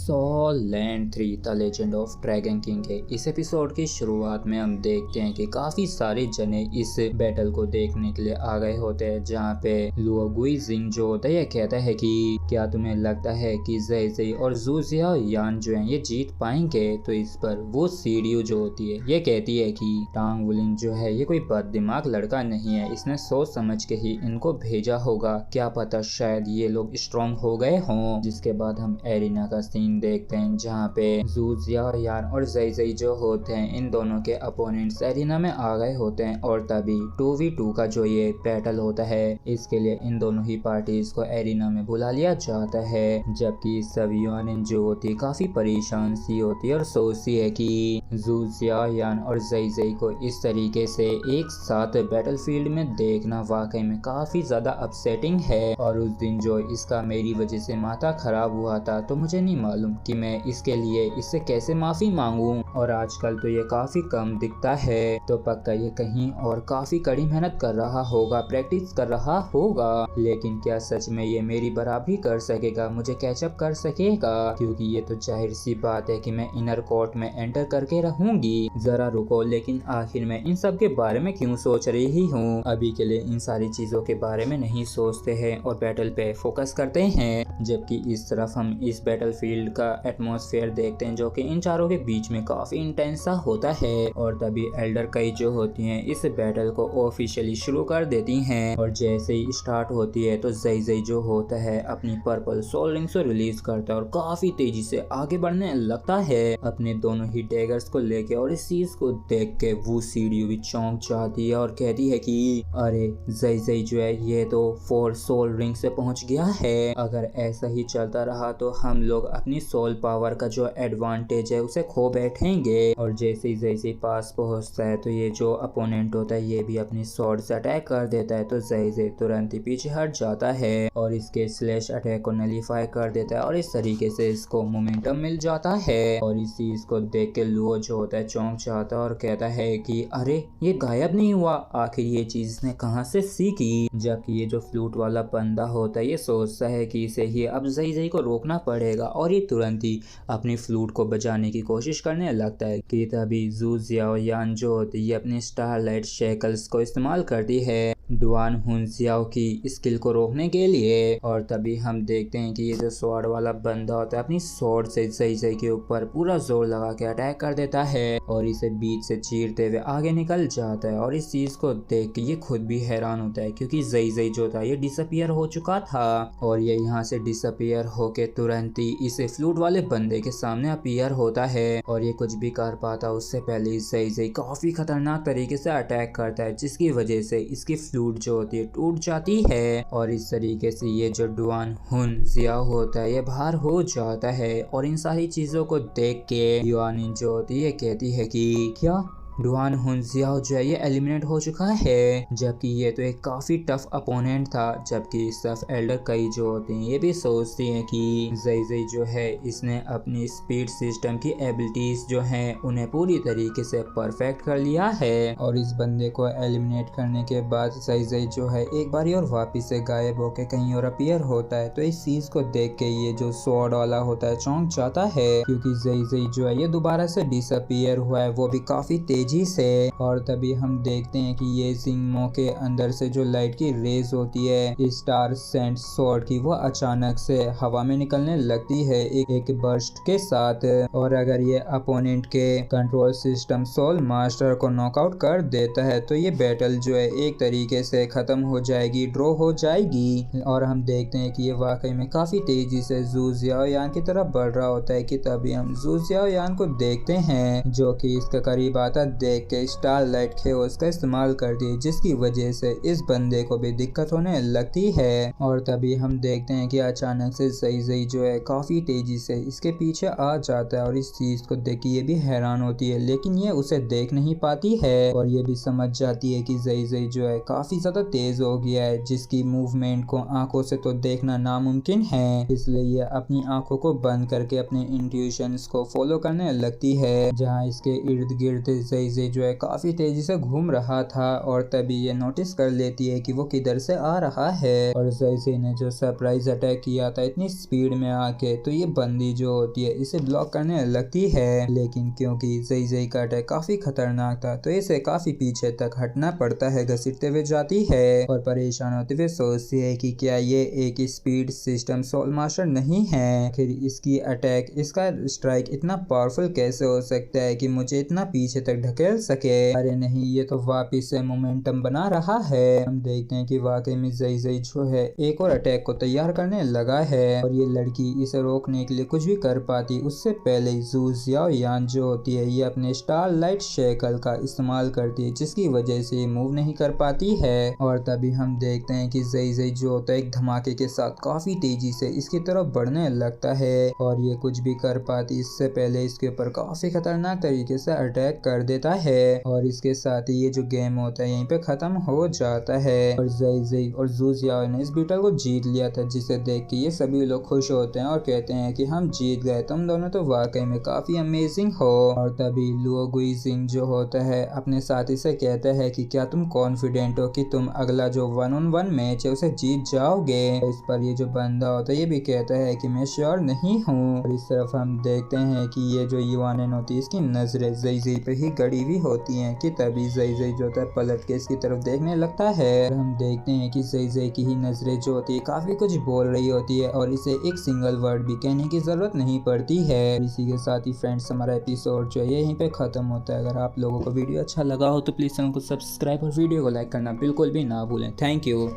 Soul Land 3 the Legend of Dragon King है। इस episode की शुरुआत में हम देखते हैं कि काफी सारे जने इस बैटल को देखने के लिए आ गए होते हैं, जहाँ पे लुओ गुइजिंग जो होता है ये कहता है कि क्या तुम्हें लगता है कि ज़े ज़े और जू जियाओयान जो है ये जीत पाएंगे। तो इस पर वो सीढ़ी जो होती है ये कहती है कि टांग वुलिन जो है ये कोई बददिमाग लड़का नहीं है, इसने सोच समझ के ही इनको भेजा होगा, क्या पता शायद ये लोग स्ट्रॉन्ग हो गए हों। जिसके बाद हम एरिना का सीन देखते हैं जहाँ पे जू जियाओयान और ज़े ज़े जो होते हैं इन दोनों के अपोनेंट्स एरिना में आ गए होते हैं और तभी 2v2 का जो ये बैटल होता है इसके लिए इन दोनों ही पार्टीज को एरिना में बुला लिया जाता है। जबकि सभी युआनिन जो होती है काफी परेशान सी होती है और सोचती है कि जू जियाओयान और ज़े ज़े को इस तरीके से एक साथ बैटलफील्ड में देखना वाकई में काफी ज्यादा अपसेटिंग है। और उस दिन जो इसका मेरी वजह से माथा खराब हुआ था तो मुझे नहीं मालूम कि मैं इसके लिए इससे कैसे माफी मांगूं, और आजकल तो ये काफी कम दिखता है, तो पक्का ये कहीं और काफी कड़ी मेहनत कर रहा होगा, प्रैक्टिस कर रहा होगा। लेकिन क्या सच में ये मेरी बराबरी कर सकेगा, मुझे कैचअप कर सकेगा? क्योंकि ये तो जाहिर सी बात है कि मैं इनर कोर्ट में एंटर करके रहूंगी। जरा रुको, लेकिन आखिर में इन सब के बारे में क्यों सोच रही हूँ? अभी के लिए इन सारी चीजों के बारे में नहीं सोचते हैं और बैटल पे फोकस करते हैं। जबकि इस तरफ हम इस बैटलफील्ड का एटमॉस्फेयर देखते हैं जो कि इन चारों के बीच में काफी इंटेंस सा होता है। और तभी एल्डर कई जो होती हैं इस बैटल को ऑफिशियली शुरू कर देती हैं। और जैसे ही स्टार्ट होती है तो ज़े ज़े जो होता है अपनी पर्पल सोल रिंग से रिलीज करता है और काफी तेजी से आगे बढ़ने लगता है अपने दोनों ही डैगर्स को लेके। और इस चीज को देख के वो सीढ़ी भी चौंक जाती है और कहती है कि अरे ज़े ज़े जो है ये तो 4 सोल रिंग से पहुंच गया है, अगर ऐसा ही चलता रहा तो हम लोग अपनी सोल पावर का जो एडवांटेज है उसे खो बैठेंगे। और जैसे ही ज़े ज़े पास पहुंचता है तो ये जो अपोनेंट होता है ये भी अपनी स्वॉर्ड से अटैक कर देता है, तो ज़े ज़े तुरंत ही पीछे हट जाता है और इसके स्लैश अटैक को नलीफाई कर देता है और इस तरीके से इसको मोमेंटम मिल जाता है। और इस चीज को देख के लुओ जो होता है चौंक जाता है और कहता है कि अरे ये गायब नहीं हुआ, आखिर ये चीज इसने कहां से सीखी? जबकि ये जो फ्लूट वाला बंदा होता है ये सोचता है कि इसे ही अब ज़े ज़े को रोकना पड़ेगा और ये तुरंत ही अपनी फ्लूट को बजाने की कोशिश करने लगता है कि तभी जू जियाओयान जो होती है ये अपनी स्टारलाइट शेकल्स को इस्तेमाल करती है डुआन हुनजियाओ की स्किल को रोकने के लिए। और तभी हम देखते हैं कि ये जो स्वॉर्ड वाला बंदा होता है अपनी स्वॉर्ड से ज़े ज़े के ऊपर पूरा जोर लगा के अटैक कर देता है और इसे बीच से चीरते हुए आगे निकल जाता है। और इस चीज को देख के ये खुद भी हैरान होता है क्योंकि ज़े ज़े जो था ये डिसअपियर हो चुका था और ये यहाँ से डिसअपियर होके तुरंत ही इसे फ्लूट वाले बंदे के सामने अपीयर होता है और ये कुछ भी कर पाता उससे पहले ज़े ज़े काफी खतरनाक तरीके से अटैक करता है, जिसकी वजह से इसकी फ्लूट जो होती है टूट जाती है और इस तरीके से ये जो डुआन हुनजियाओ होता है ये बाहर हो जाता है। और इन सारी चीजों को देख के युआनिन जो होती है कहती है कि क्या डुआन हुनजियाओ जो है ये एलिमिनेट हो चुका है, जबकि ये तो एक काफी टफ अपोनेंट था। जबकि इस तरफ एल्डर कई जो होते हैं ये भी सोचती हैं कि ज़े ज़े जो है इसने अपनी स्पीड सिस्टम की एबिलिटीज जो हैं उन्हें पूरी तरीके से परफेक्ट कर लिया है। और इस बंदे को एलिमिनेट करने के बाद ज़े ज़े जो है एक बारी और वापिस से गायब होके कहीं और अपीयर होता है, तो इस चीज को देख के ये जो स्वॉर्ड वाला होता है चौंक जाता है क्योंकि ज़े ज़े जो है ये दोबारा से डिसअपियर हुआ है, वो भी काफी तेजी से। और तभी हम देखते हैं कि ये जिंगमो के अंदर से जो लाइट की रेज होती है स्टार सेंट स्वॉर्ड की वो अचानक से हवा में निकलने लगती है एक बर्स्ट के साथ। और अगर ये अपोनेंट के कंट्रोल सिस्टम सोल मास्टर को नॉकआउट कर देता है तो ये बैटल जो है एक तरीके से खत्म हो जाएगी, ड्रॉ हो जाएगी। और हम देखते हैं कि ये वाकई में काफी तेजी से जू जियाओयान की तरफ बढ़ रहा होता है कि तभी हम जू जियाओयान को देखते हैं जो कि इसके करीब आता देख के स्टारलाइट खेओस का इस्तेमाल करती है, जिसकी वजह से इस बंदे को भी दिक्कत होने लगती है। और तभी हम देखते हैं कि अचानक से ज़े ज़े जो है काफी तेजी से इसके पीछे आ जाता है और इस चीज को देख के ये भी हैरान होती है, लेकिन ये उसे देख नहीं पाती है और ये भी समझ जाती है कि ज़े ज़े जो है काफी ज्यादा तेज हो गया है, जिसकी मूवमेंट को आंखों से तो देखना नामुमकिन है, इसलिए ये अपनी आंखों को बंद करके अपने इंट्यूशंस को फॉलो करने लगती है। जहाँ इसके इर्द गिर्द ज़े ज़ेज़े जो है काफी तेजी से घूम रहा था और तभी ये नोटिस कर लेती है कि वो किधर से आ रहा है। और ज़ेज़े ने जो सरप्राइज अटैक किया था इतनी स्पीड में आके, तो ये बंदी जो होती है इसे ब्लॉक करने लगती है। लेकिन क्योंकि ज़ेज़े का अटैक काफी खतरनाक था तो इसे काफी पीछे तक हटना पड़ता है, घसीटते हुए जाती है और परेशान होते हुए सोचती है कि क्या ये एक स्पीड सिस्टम सोल मास्टर नहीं है, आखिर इसकी अटैक, इसका स्ट्राइक इतना पावरफुल कैसे हो सकता है कि मुझे इतना पीछे तक ढकेल सके। अरे नहीं, ये तो वापिस से मोमेंटम बना रहा है। हम देखते हैं कि वाकई में ज़ेज़े जो है एक और अटैक को तैयार करने लगा है और ये लड़की इसे रोकने के लिए कुछ भी कर पाती उससे पहले ज़ू ज़ियाओयान जो होती है ये अपने स्टारलाइट शेकल का इस्तेमाल करती है, जिसकी वजह से ये मूव नहीं कर पाती है। और तभी हम देखते हैं कि ज़ेज़े जो होता है एक धमाके के साथ काफी तेजी से इसकी तरफ बढ़ने लगता है और ये कुछ भी कर पाती इससे पहले इसके ऊपर काफी खतरनाक तरीके से अटैक कर देता है और इसके साथ ही ये जो गेम होता है यहीं पे खत्म हो जाता है और ज़ेज़े और ज़ू ज़ियाओ ने इस बैटल को जीत लिया था, जिसे देख के ये सभी लोग खुश होते हैं और कहते हैं कि हम जीत गए, तुम दोनों तो वाकई में काफी अमेजिंग हो। और तभी लुओ गुइजिंग जो होता है अपने साथी से कहता है कि क्या तुम कॉन्फिडेंट हो कि तुम अगला जो 1-on-1 मैच है उसे जीत जाओगे। इस पर ये जो बंदा होता है ये भी कहता है कि मैं श्योर नहीं हूँ। और इस तरफ हम देखते हैं कि ये जो युवानन होती है इसकी नजरें ज़ेज़े पे ही गड़ी हुई होती हैं कि तभी ज़ेज़े जो होता है पलट के इसकी तरफ देखने लगता है और हम देखते हैं कि ज़ेज़े की ही नजरें जो होती है काफी कुछ बोल रही होती है और इसे एक सिंगल वर्ड भी कहने की जरूरत नहीं पड़ती है। इसी के साथ ही फ्रेंड्स हमारा एपिसोड जो है यहीं पे खत्म होता है। अगर आप लोगों को वीडियो अच्छा लगा हो तो प्लीज चैनल को सब्सक्राइब और वीडियो को लाइक करना बिल्कुल भी ना भूलें। Thank you.